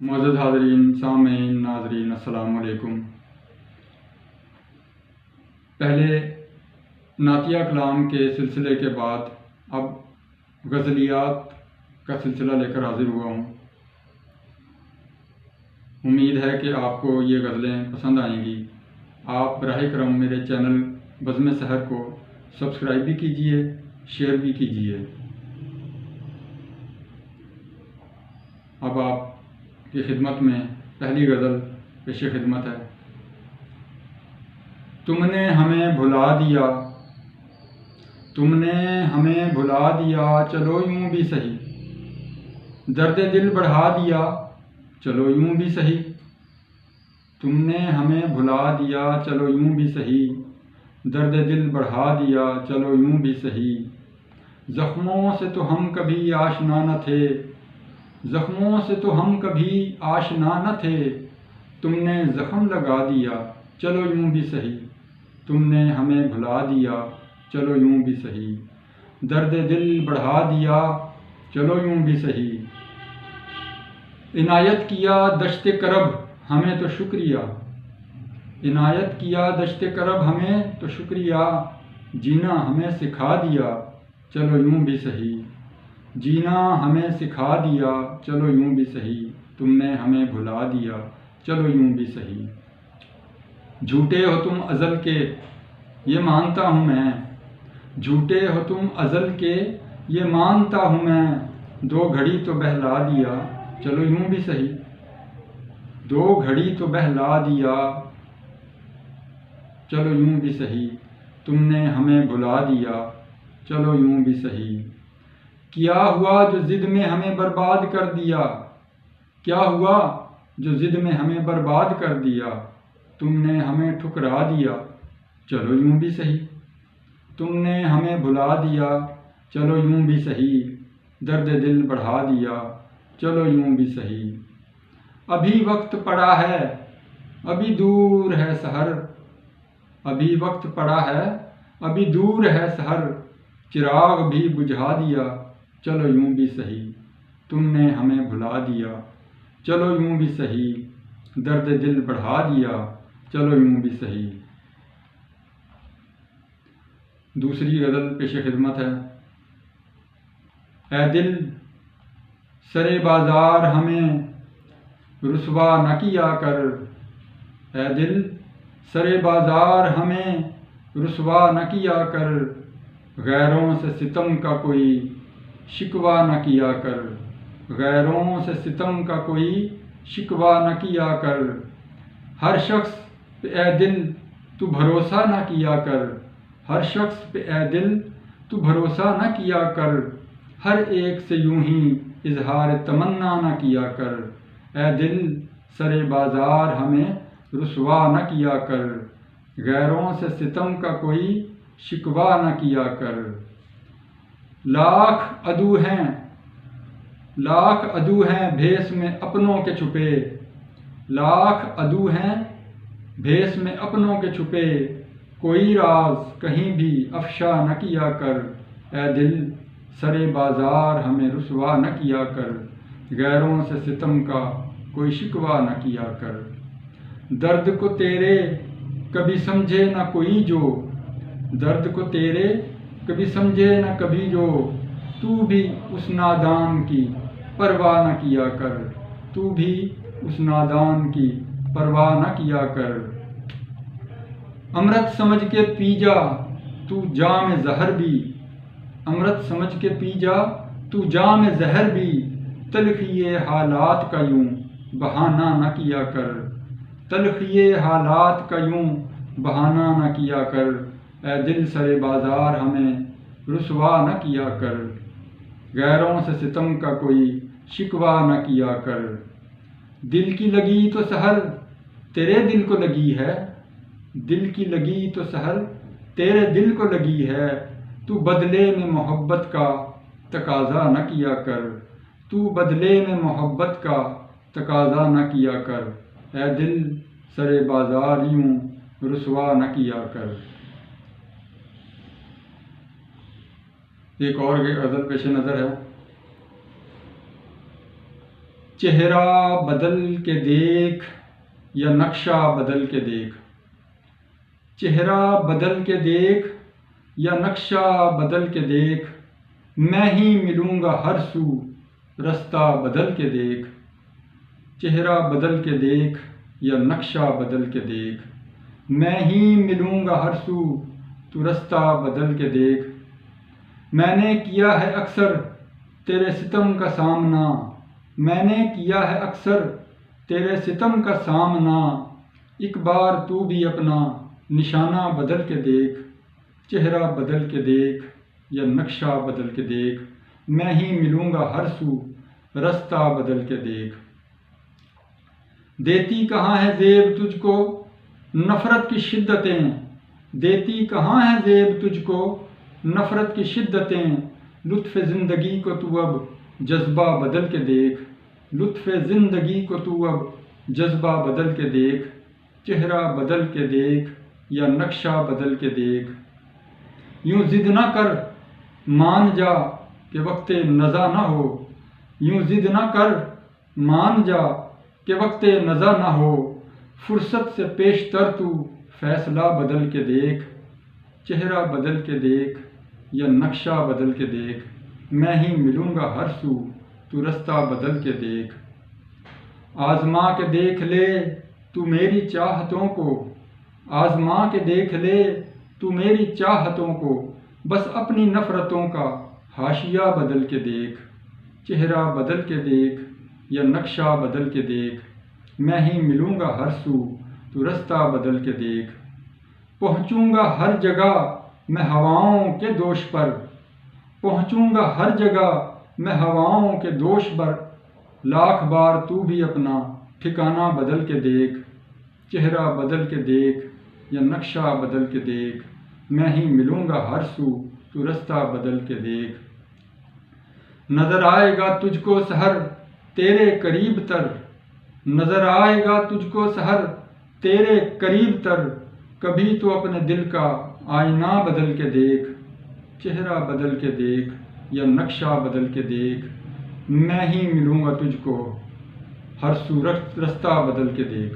معزز حاضرین، سامعین، ناظرین، السلام علیکم۔ پہلے نعتیہ کلام کے سلسلے کے بعد اب غزلیات کا سلسلہ لے کر حاضر ہوا ہوں۔ امید ہے کہ آپ کو یہ غزلیں پسند آئیں گی۔ آپ براہ کرم میرے چینل بزم سحر کو سبسکرائب بھی کیجئے، شیئر بھی کیجئے۔ اب آپ کی خدمت میں پہلی غزل پیش خدمت ہے۔ تم نے ہمیں بھلا دیا، تم نے ہمیں بھلا دیا، چلو یوں بھی سہی، درد دل بڑھا دیا، چلو یوں بھی سہی۔ تم نے ہمیں بھلا دیا، چلو یوں بھی سہی، درد دل بڑھا دیا، چلو یوں بھی سہی۔ زخموں سے تو ہم کبھی آشنا نہ تھے، زخموں سے تو ہم کبھی آشنا نہ تھے، تم نے زخم لگا دیا، چلو یوں بھی سہی۔ تم نے ہمیں بھلا دیا، چلو یوں بھی سہی، درد دل بڑھا دیا، چلو یوں بھی سہی۔ عنایت کیا دشت کرب ہمیں تو شکریہ، عنایت کیا دشت کرب ہمیں تو شکریہ، جینا ہمیں سکھا دیا، چلو یوں بھی سہی، جینا ہمیں سکھا دیا، چلو یوں بھی سہی۔ تم نے ہمیں بھلا دیا، چلو یوں بھی سہی۔ جھوٹے ہو تم ازل کے یہ مانتا ہوں میں، جھوٹے ہو تم ازل کے یہ مانتا ہوں میں، دو گھڑی تو بہلا دیا، چلو یوں بھی سہی، دو گھڑی تو بہلا دیا، چلو یوں بھی سہی۔ تم نے ہمیں بھلا دیا، چلو یوں بھی سہی۔ کیا ہوا جو ضد میں ہمیں برباد کر دیا، کیا ہوا جو ضد میں ہمیں برباد کر دیا، تم نے ہمیں ٹھکرا دیا، چلو یوں بھی سہی۔ تم نے ہمیں بھلا دیا، چلو یوں بھی سہی، درد دل بڑھا دیا، چلو یوں بھی سہی۔ ابھی وقت پڑا ہے، ابھی دور ہے سحر، ابھی وقت پڑا ہے، ابھی دور ہے سحر، چراغ بھی بجھا دیا، چلو یوں بھی سہی۔ تم نے ہمیں بھلا دیا، چلو یوں بھی سہی، درد دل بڑھا دیا، چلو یوں بھی سہی۔ دوسری غزل پیش خدمت ہے۔ اے دل سرے بازار ہمیں رسوا نہ کیا کر، اے دل سرے بازار ہمیں رسوا نہ کیا کر، غیروں سے ستم کا کوئی شکوہ نہ کیا کر، غیروں سے ستم کا کوئی شکوہ نہ کیا کر، ہر شخص پہ اے دل تو بھروسہ نہ کیا کر، ہر شخص پہ اے دل تو بھروسہ نہ کیا کر، ہر ایک سے یوں ہی اظہار تمنا نہ کیا کر، اے دل سرے بازار ہمیں رسوا نہ کیا کر، غیروں سے ستم کا کوئی شکوہ نہ کیا کر۔ لاکھ عدو ہیں، لاکھ عدو ہیں بھیس میں اپنوں کے چھپے، لاکھ عدو ہیں بھیس میں اپنوں کے چھپے، کوئی راز کہیں بھی افشا نہ کیا کر، اے دل سرے بازار ہمیں رسوا نہ کیا کر، غیروں سے ستم کا کوئی شکوہ نہ کیا کر۔ درد کو تیرے کبھی سمجھے نہ کوئی جو، درد کو تیرے کبھی سمجھے نہ کبھی جو، تو بھی اس نادان کی پرواہ نہ کیا کر، تو بھی اس نادان کی پرواہ نہ کیا کر۔ امرت سمجھ کے پی جا تو جام زہر بھی، امرت سمجھ کے پی جا تو جام زہر بھی، تلخی حالات کا یوں بہانہ نہ کیا کر، تلخی حالات کا یوں بہانہ نہ کیا کر، اے دل سرے بازار ہمیں رسوا نہ کیا کر، غیروں سے ستم کا کوئی شکوہ نہ کیا کر۔ دل کی لگی تو سحر تیرے دل کو لگی ہے، دل کی لگی تو سحر تیرے دل کو لگی ہے، تو بدلے میں محبت کا تقاضا نہ کیا کر، تو بدلے میں محبت کا تقاضا نہ کیا کر، اے دل سرے بازار یوں رسوا نہ کیا کر۔ ایک اور غزل پیش نظر ہے۔ چہرہ بدل کے دیکھ یا نقشہ بدل کے دیکھ، چہرہ بدل کے دیکھ یا نقشہ بدل کے دیکھ، میں ہی ملوں گا ہر سو رستہ بدل کے دیکھ، چہرہ بدل کے دیکھ یا نقشہ بدل کے دیکھ، میں ہی ملوں گا ہر سو تو رستہ بدل کے دیکھ۔ میں نے کیا ہے اکثر تیرے ستم کا سامنا، میں نے کیا ہے اکثر تیرے ستم کا سامنا، ایک بار تو بھی اپنا نشانہ بدل کے دیکھ، چہرہ بدل کے دیکھ یا نقشہ بدل کے دیکھ، میں ہی ملوں گا ہر سو رستہ بدل کے دیکھ۔ دیتی کہاں ہے زیب تجھ کو نفرت کی شدتیں، دیتی کہاں ہے زیب تجھ کو نفرت کی شدتیں، لطف زندگی کو تو اب جذبہ بدل کے دیکھ، لطف زندگی کو تو اب جذبہ بدل کے دیکھ، چہرہ بدل کے دیکھ یا نقشہ بدل کے دیکھ۔ یوں ضد نہ کر مان جا کہ وقت نزا نہ ہو، یوں ضد نہ کر مان جا کہ وقت نزا نہ ہو، فرصت سے پیشتر تو فیصلہ بدل کے دیکھ، چہرہ بدل کے دیکھ یا نقشہ بدل کے دیکھ، میں ہی ملوں گا ہر سو تو رستہ بدل کے دیکھ۔ آزما کے دیکھ لے تو میری چاہتوں کو، آزما کے دیکھ لے تو میری چاہتوں کو، بس اپنی نفرتوں کا حاشیہ بدل کے دیکھ، چہرہ بدل کے دیکھ یا نقشہ بدل کے دیکھ، میں ہی ملوں گا ہر سو تو رستہ بدل کے دیکھ۔ پہنچوں گا ہر جگہ میں ہواؤں کے دوش پر، پہنچوں گا ہر جگہ میں ہواؤں کے دوش پر، لاکھ بار تو بھی اپنا ٹھکانہ بدل کے دیکھ، چہرہ بدل کے دیکھ یا نقشہ بدل کے دیکھ، میں ہی ملوں گا ہر سو تو رستہ بدل کے دیکھ۔ نظر آئے گا تجھ کو سحر تیرے قریب تر، نظر آئے گا تجھ کو سحر تیرے قریب تر، کبھی تو اپنے دل کا آئینہ بدل کے دیکھ، چہرہ بدل کے دیکھ یا نقشہ بدل کے دیکھ، میں ہی ملوں گا تجھ کو ہر سو رستہ بدل کے دیکھ۔